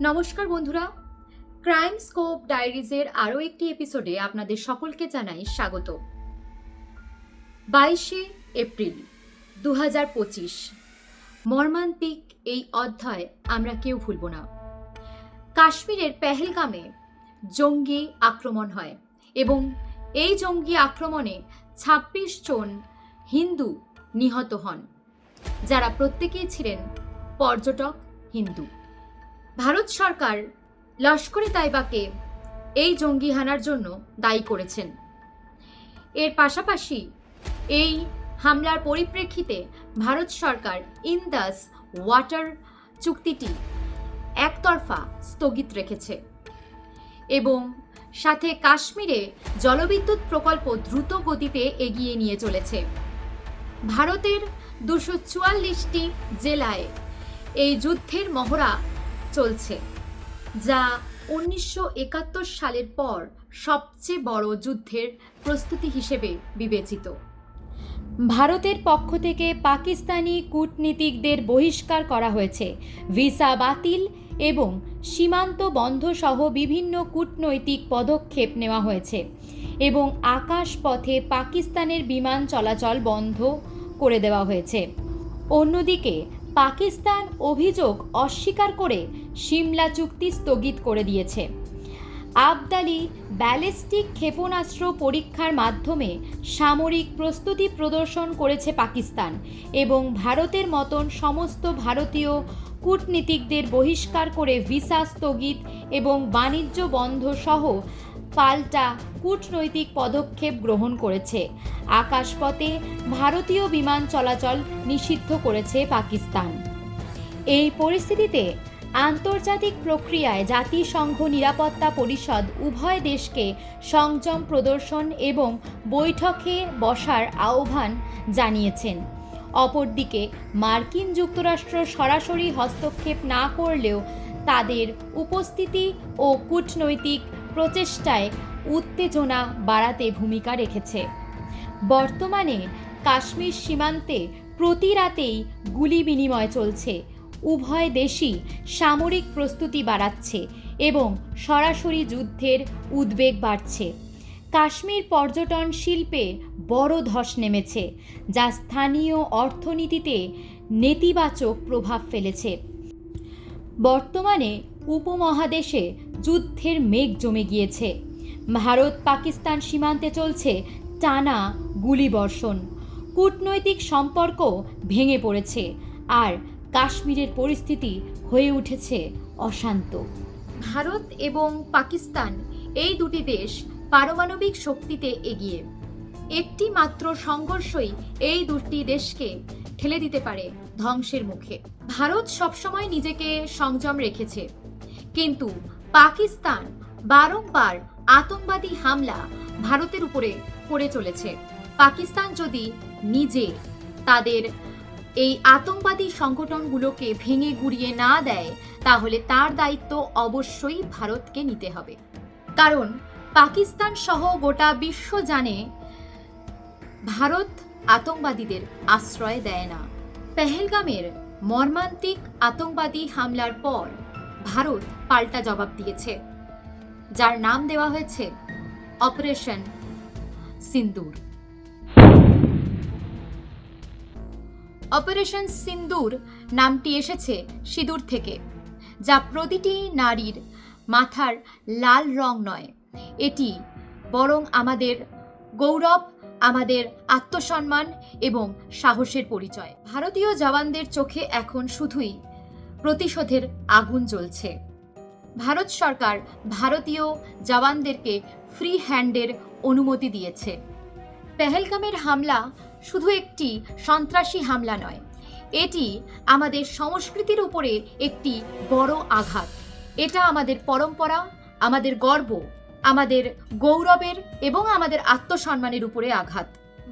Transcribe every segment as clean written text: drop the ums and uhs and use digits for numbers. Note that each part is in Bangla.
নমস্কার বন্ধুরা, ক্রাইম স্কোপ ডায়েরিজের আরও একটি এপিসোডে আপনাদের সকলকে জানাই স্বাগত। 22শে এপ্রিল 2025 মর্মান্তিক এই অধ্যায় আমরা কেউ ভুলব না। কাশ্মীরের পেহেলগামে জঙ্গি আক্রমণ হয় এবং এই জঙ্গি আক্রমণে 26 জন হিন্দু নিহত হন, যারা প্রত্যেকেই ছিলেন পর্যটক হিন্দু। ভারত সরকার লস্করে তাইবাকে এই জঙ্গি হানার জন্য দায়ী করেছেন। এর পাশাপাশি এই হামলার পরিপ্রেক্ষিতে ভারত সরকার ইন্দাস ওয়াটার চুক্তিটি একতরফা স্থগিত রেখেছে এবং সাথে কাশ্মীরে জলবিদ্যুৎ প্রকল্প দ্রুত গতিতে এগিয়ে নিয়ে চলেছে। ভারতের 244টি জেলায় এই যুদ্ধের মহড়া চলছে, যা 1971 সালের পর সবচেয়ে বড় যুদ্ধের প্রস্তুতি হিসেবে বিবেচিত। ভারতের পক্ষ থেকে পাকিস্তানি কূটনীতিকদের বহিষ্কার করা হয়েছে, ভিসা বাতিল এবং সীমান্ত বন্ধ সহ বিভিন্ন কূটনৈতিক পদক্ষেপ নেওয়া হয়েছে এবং আকাশপথে পাকিস্তানের বিমান চলাচল বন্ধ করে দেওয়া হয়েছে। অন্যদিকে পাকিস্তান অভিযোগ অস্বীকার করে সিমলা চুক্তি স্থগিত করে দিয়েছে। আবদালি ব্যালিস্টিক ক্ষেপণাস্ত্র পরীক্ষার মাধ্যমে সামরিক প্রস্তুতি প্রদর্শন করেছে পাকিস্তান এবং ভারতের মতন সমস্ত ভারতীয় কূটনীতিকদের বহিষ্কার করে ভিসা স্থগিত এবং বাণিজ্য বন্ধ সহ পাল্টা কূটনৈতিক পদক্ষেপ গ্রহণ করেছে। আকাশপথে ভারতীয় বিমান চলাচল নিষিদ্ধ করেছে পাকিস্তান। এই পরিস্থিতিতে আন্তর্জাতিক প্রক্রিয়ায় জাতিসংঘ নিরাপত্তা পরিষদ উভয় দেশকে সংযম প্রদর্শন এবং বৈঠকে বসার আহ্বান জানিয়েছেন। অপরদিকে মার্কিন যুক্তরাষ্ট্র সরাসরি হস্তক্ষেপ না করলেও তাদের উপস্থিতি ও কূটনৈতিক প্রচেষ্টায় উত্তেজনা বাড়াতে ভূমিকা রেখেছে। বর্তমানে কাশ্মীর সীমান্তে প্রতি রাতেই গুলি বিনিময় চলছে। উভয় দেশই সামরিক প্রস্তুতি বাড়াচ্ছে এবং সরাসরি যুদ্ধের উদ্বেগ বাড়ছে। কাশ্মীর পর্যটন শিল্পে বড় ধস নেমেছে, যা স্থানীয় অর্থনীতিতে নেতিবাচক প্রভাব ফেলেছে। বর্তমানে উপমহাদেশে যুদ্ধের মেঘ জমে গিয়েছে। ভারত পাকিস্তান সীমান্তে চলছে টানা গুলিবর্ষণ, কূটনৈতিক সম্পর্ক ভেঙে পড়েছে আর কাশ্মীরের পরিস্থিতি হয়ে উঠেছে অশান্ত। ভারত এবং পাকিস্তান এই দুটি দেশ পারমাণবিক শক্তিতে এগিয়ে। একটি মাত্র সংঘর্ষই এই দুটি দেশকে ঠেলে দিতে পারে ধ্বংসের মুখে। ভারত সবসময় নিজেকে সংযম রেখেছে, কিন্তু পাকিস্তান বারংবার আতঙ্কবাদী হামলা ভারতের উপরে করে চলেছে। পাকিস্তান যদি নিজে তাদের এই আতঙ্কবাদী সংগঠনগুলোকে ভেঙে গুড়িয়ে না দেয়, তাহলে তার দায়িত্ব অবশ্যই ভারতকে নিতে হবে। কারণ পাকিস্তান সহ গোটা বিশ্ব জানে ভারত আতঙ্কবাদীদের আশ্রয় দেয় না। পেহেলগামের মর্মান্তিক আতঙ্কবাদী হামলার পর ভারত পাল্টা জবাব দিয়েছে, যার নাম দেওয়া হয়েছে অপারেশন সিন্দুর। অপারেশন সিন্দুর নামটি এসেছে সিঁদুর থেকে, যা প্রতিটি নারীর মাথার লাল রং নয়, এটি বরং আমাদের গৌরব, আমাদের আত্মসম্মান এবং সাহসের পরিচয়। ভারতীয় জওয়ানদের চোখে এখন শুধুই প্রতিশোধের আগুন জ্বলছে। ভারত সরকার ভারতীয় জওয়ানদেরকে ফ্রি হ্যান্ডের অনুমতি দিয়েছে। পেহেলগামের হামলা শুধু একটি সন্ত্রাসী হামলা নয়, এটি আমাদের সংস্কৃতির উপরে একটি বড় আঘাত। এটা আমাদের পরম্পরা, আমাদের গর্ব, আমাদের গৌরবের এবং আমাদের আত্মসম্মানের উপরে আঘাত।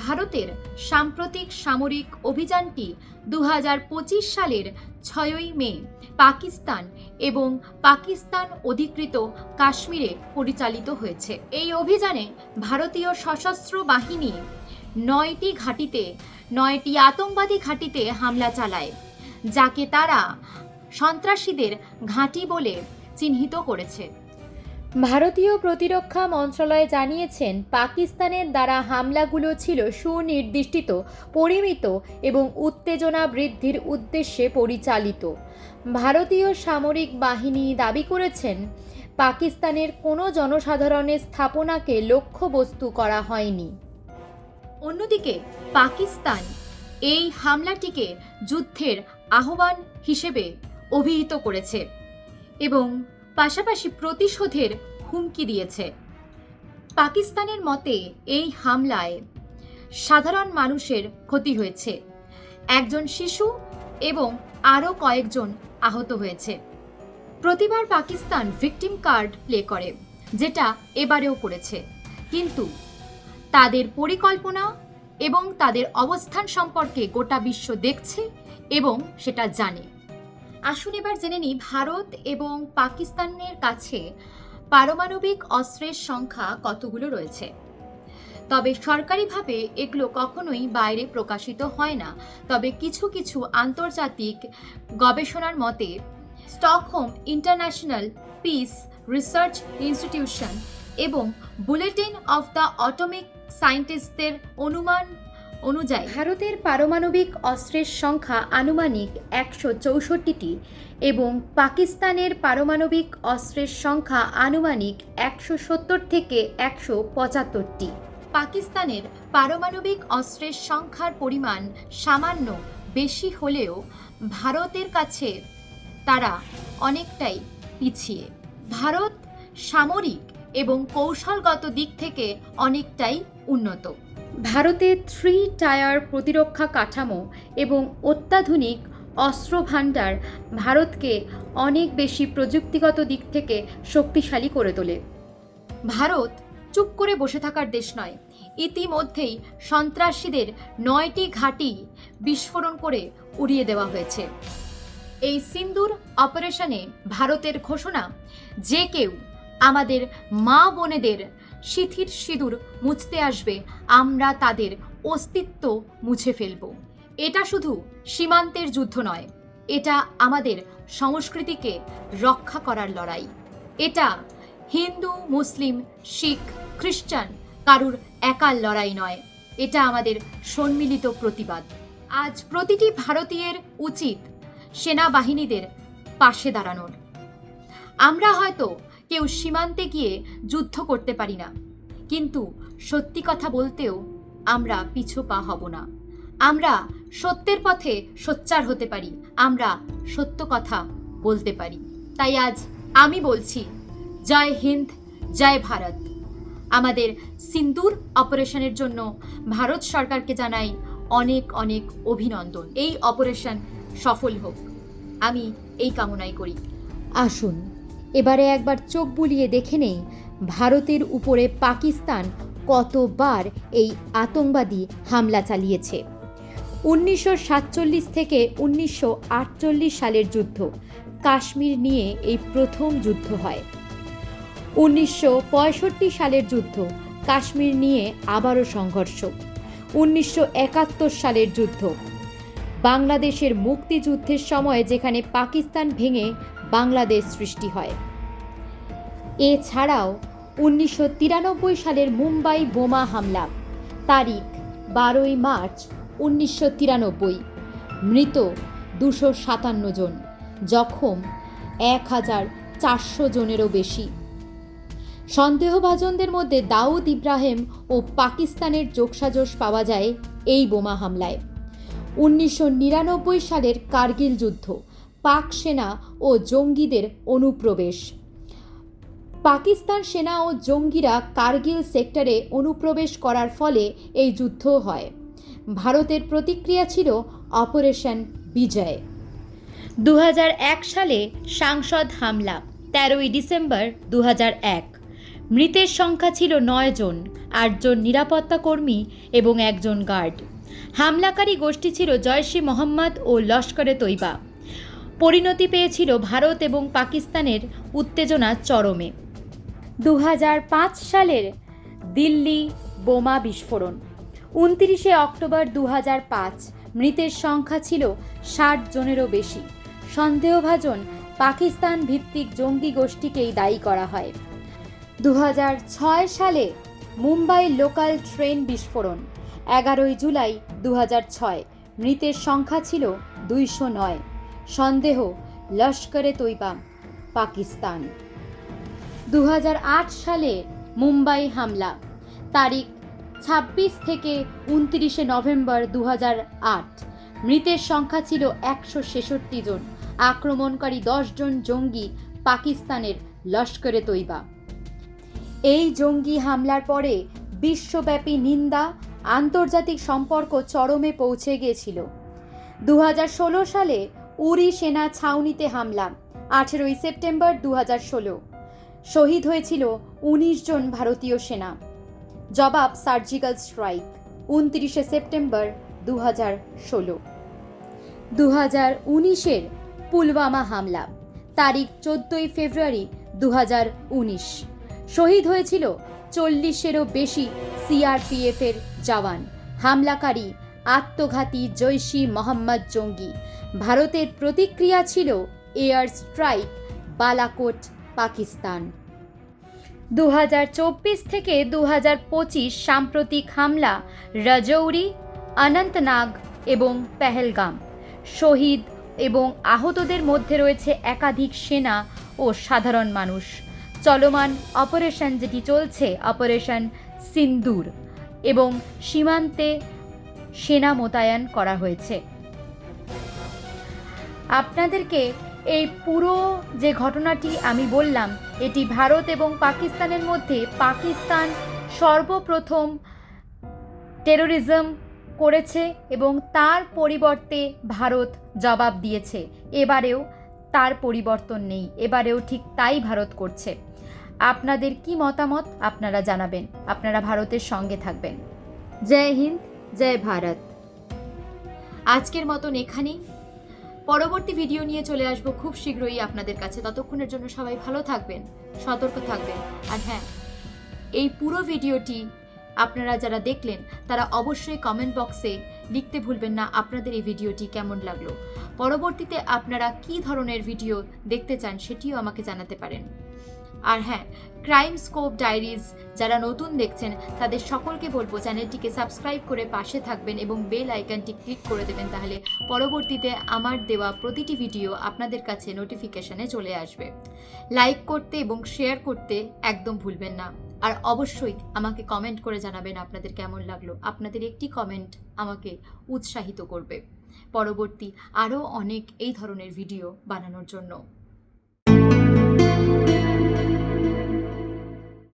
ভারতের সাম্প্রতিক সামরিক অভিযানটি 2025 সালের 6ই মে পাকিস্তান এবং পাকিস্তান অধিকৃত কাশ্মীরে পরিচালিত হয়েছে। এই অভিযানে ভারতীয় সশস্ত্র বাহিনী 9টি আতঙ্কবাদী ঘাঁটিতে হামলা চালায়, যাকে তারা সন্ত্রাসীদের ঘাঁটি বলে চিহ্নিত করেছে। ভারতীয় প্রতিরক্ষা মন্ত্রণালয় জানিয়েছেন, পাকিস্তানের দ্বারা হামলাগুলো ছিল সুনির্দিষ্ট, পরিমিত এবং উত্তেজনা বৃদ্ধির উদ্দেশ্যে পরিচালিত। ভারতীয় সামরিক বাহিনী দাবি করেছেন, পাকিস্তানের কোনো জনসাধারণের স্থাপনাকে লক্ষ্যবস্তু করা হয়নি। অন্যদিকে পাকিস্তান এই হামলাটিকে যুদ্ধের আহ্বান হিসেবে অভিহিত করেছে এবং পাশাপাশি প্রতিশোধের হুমকি দিয়েছে। পাকিস্তানের মতে এই হামলায় সাধারণ মানুষের ক্ষতি হয়েছে, একজন শিশু এবং আরও কয়েকজন আহত হয়েছে। প্রতিবার পাকিস্তান ভিকটিম কার্ড প্লে করে, যেটা এবারেও করেছে, কিন্তু তাদের পরিকল্পনা এবং তাদের অবস্থান সম্পর্কে গোটা বিশ্ব দেখছে এবং সেটা জানে। আসুন এবার জেনে নিই ভারত এবং পাকিস্তানের কাছে পারমাণবিক অস্ত্রের সংখ্যা কতগুলো রয়েছে। তবে সরকারিভাবে এগুলো কখনোই বাইরে প্রকাশিত হয় না। তবে কিছু কিছু আন্তর্জাতিক গবেষণার মতে Stockholm international piece research institution এবং বুলেটিন অফ দ্য অ্যাটমিক সায়েন্টিস্টদের অনুমান অনুযায়ী ভারতের পারমাণবিক অস্ত্রের সংখ্যা আনুমানিক 164টি এবং পাকিস্তানের পারমাণবিক অস্ত্রের সংখ্যা আনুমানিক 170 থেকে 175টি। পাকিস্তানের পারমাণবিক অস্ত্রের সংখ্যার পরিমাণ সামান্য বেশি হলেও ভারতের কাছে তারা অনেকটাই পিছিয়ে। ভারত সামরিক এবং কৌশলগত দিক থেকে অনেকটাই উন্নত। ভারতের 3 টায়ার প্রতিরক্ষা কাঠামো এবং অত্যাধুনিক অস্ত্র ভাণ্ডার ভারতকে অনেক বেশি প্রযুক্তিগত দিক থেকে শক্তিশালী করে তোলে। ভারত চুপ করে বসে থাকার দেশ নয়। ইতিমধ্যেই সন্ত্রাসীদের 9টি ঘাঁটি বিস্ফোরণ করে উড়িয়ে দেওয়া হয়েছে। এই সিন্দুর অপারেশনে ভারতের ঘোষণা, যে কেউ আমাদের মা বোনেদের সিঁথির সিঁদুর মুছতে আসবে, আমরা তাদের অস্তিত্ব মুছে ফেলব। এটা শুধু সীমান্তের যুদ্ধ নয়, এটা আমাদের সংস্কৃতিকে রক্ষা করার লড়াই। এটা হিন্দু, মুসলিম, শিখ, খ্রিস্টান কারুর একার লড়াই নয়, এটা আমাদের সম্মিলিত প্রতিবাদ। আজ প্রতিটি ভারতীয়ের উচিত সেনাবাহিনীদের পাশে দাঁড়ানোর। আমরা হয়তো কেউ সীমান্তে গিয়ে যুদ্ধ করতে পারি না, কিন্তু সত্যি কথা বলতেও আমরা পিছু পা হব না। আমরা সত্যের পথে সোচ্চার হতে পারি, আমরা সত্য কথা বলতে পারি। তাই আজ আমি বলছি, জয় হিন্দ, জয় ভারত। আমাদের সিন্দুর অপারেশনের জন্য ভারত সরকারকে জানাই অনেক অনেক অভিনন্দন। এই অপারেশন সফল হোক, আমি এই কামনাই করি। আসুন এবারে একবার চোখ বুলিয়ে দেখে নেই ভারতের উপরে পাকিস্তান কতবার এই আতঙ্কবাদী হামলা চালিয়েছে। 1947 থেকে 1948 সালের যুদ্ধ, কাশ্মীর নিয়ে এই প্রথম যুদ্ধ হয়। 1965 সালের যুদ্ধ, কাশ্মীর নিয়ে আবারও সংঘর্ষ। 1971 সালের যুদ্ধ, বাংলাদেশের মুক্তিযুদ্ধের সময় যেখানে পাকিস্তান ভেঙে বাংলাদেশ সৃষ্টি হয়। এছাড়াও 1993 সালের মুম্বাই বোমা হামলা, তারিখ 12 মার্চ 1993, মৃত 257 জন, জখম 1400 জনেরও বেশি। সন্দেহভাজনদের মধ্যে দাউদ ইব্রাহিম ও পাকিস্তানের যোগসাজশ পাওয়া যায় এই বোমা হামলায়। 1999 সালের কার্গিল যুদ্ধ, পাক সেনা ও জঙ্গিদের অনুপ্রবেশ। পাকিস্তান সেনা ও জঙ্গিরা কার্গিল সেক্টরে অনুপ্রবেশ করার ফলে এই যুদ্ধ হয়। ভারতের প্রতিক্রিয়া ছিল অপারেশন বিজয়। 2001 সালে সাংসদ হামলা, 13 ডিসেম্বর 2001, মৃতের সংখ্যা ছিল 9 জন, 8 জন নিরাপত্তা কর্মী এবং 1 জন গার্ড। হামলাকারী গোষ্ঠী ছিল জয়শ-ই মোহাম্মদ ও লস্করে তৈবা। পরিণতি পেয়েছিল ভারত এবং পাকিস্তানের উত্তেজনা চরমে। 2005 সালের দিল্লি বোমা বিস্ফোরণ, 29 অক্টোবর 2005, মৃতের সংখ্যা ছিল 60 জনেরও বেশি। সন্দেহভাজন পাকিস্তান ভিত্তিক জঙ্গি গোষ্ঠীকেই দায়ী করা হয়। 2006 সালে মুম্বাই লোকাল ট্রেন বিস্ফোরণ। 11 জুলাই 2006। মৃতের সংখ্যা ছিল 209। সন্দেহ লস্করে তৈবা, পাকিস্তান। 2008 সালে মুম্বাই হামলা। তারিখ 26 থেকে 29 নভেম্বর 2008। মৃতের সংখ্যা ছিল 166 জন। আক্রমণকারী 10 জন জঙ্গি পাকিস্তানের লস্করে তৈবা। এই জঙ্গি হামলার পরে বিশ্বব্যাপী নিন্দা, আন্তর্জাতিক সম্পর্ক চরমে পৌঁছে গিয়েছিল। 2016 সালে উরি সেনা ছাউনিতে হামলা। 18 সেপ্টেম্বর 2016। শহীদ হয়েছিল 19 জন ভারতীয় সেনা। জবাব সার্জিক্যাল স্ট্রাইক 29 সেপ্টেম্বর 2016। 2019-এর পুলওয়ামা হামলা। তারিখ 14 ফেব্রুয়ারি 2019। শহীদ হয়েছিল 40-এরও বেশি সিআরপিএফের জওয়ান। হামলাকারী আত্মঘাতী জৈশি মোহাম্মদ জঙ্গি। ভারতের প্রতিক্রিয়া ছিল এয়ার স্ট্রাইক, বালাকোট, পাকিস্তান। 2024 থেকে 2025 সাম্প্রতিক হামলা রাজৌরি, অনন্তনাগ এবং পেহেলগাম। শহীদ এবং আহতদের মধ্যে রয়েছে একাধিক সেনা ও সাধারণ মানুষ। চলমান অপারেশন যেটি চলছে, অপারেশন সিন্দুর, এবং সীমান্তে সেনা মোতায়েন করা হয়েছে। আপনাদেরকে এই পুরো যে ঘটনাটি আমি বললাম, এটি ভারত এবং পাকিস্তানের মধ্যে পাকিস্তান সর্বপ্রথম টেরোরিজম করেছে এবং তার পরিবর্তে ভারত জবাব দিয়েছে। এবারেও তার পরিবর্তন নেই, এবারেও ঠিক তাই ভারত করছে। আপনাদের কি মতামত আপনারা জানাবেন, আপনারা ভারতের সঙ্গে থাকবেন। জয় হিন্দ, জয় ভারত। আজকের মতন এখানেই। পরবর্তী ভিডিও নিয়ে চলে আসবো খুব শীঘ্রই আপনাদের কাছে। ততক্ষণের জন্য সবাই ভালো থাকবেন, সতর্ক থাকবেন। আর হ্যাঁ, এই পুরো ভিডিওটি আপনারা যারা দেখলেন তারা অবশ্যই কমেন্ট বক্সে লিখতে ভুলবেন না আপনাদের এই ভিডিওটি কেমন লাগলো। পরবর্তীতে আপনারা কী ধরনের ভিডিও দেখতে চান সেটিও আমাকে জানাতে পারেন। আর হ্যাঁ, ক্রাইম স্কোপ ডায়েরিজ যারা নতুন দেখছেন তাদের সকলকে বলবো চ্যানেলটিকে সাবস্ক্রাইব করে পাশে থাকবেন এবং বেল আইকনটি ক্লিক করে দেবেন, তাহলে পরবর্তীতে আমার দেওয়া প্রতিটি ভিডিও আপনাদের কাছে নোটিফিকেশনে চলে আসবে। লাইক করতে এবং শেয়ার করতে একদম ভুলবেন না। আর অবশ্যই আমাকে কমেন্ট করে জানাবেন আপনাদের কেমন লাগলো। আপনাদের একটি কমেন্ট আমাকে উৎসাহিত করবে পরবর্তী আরও অনেক এই ধরনের ভিডিও বানানোর জন্য।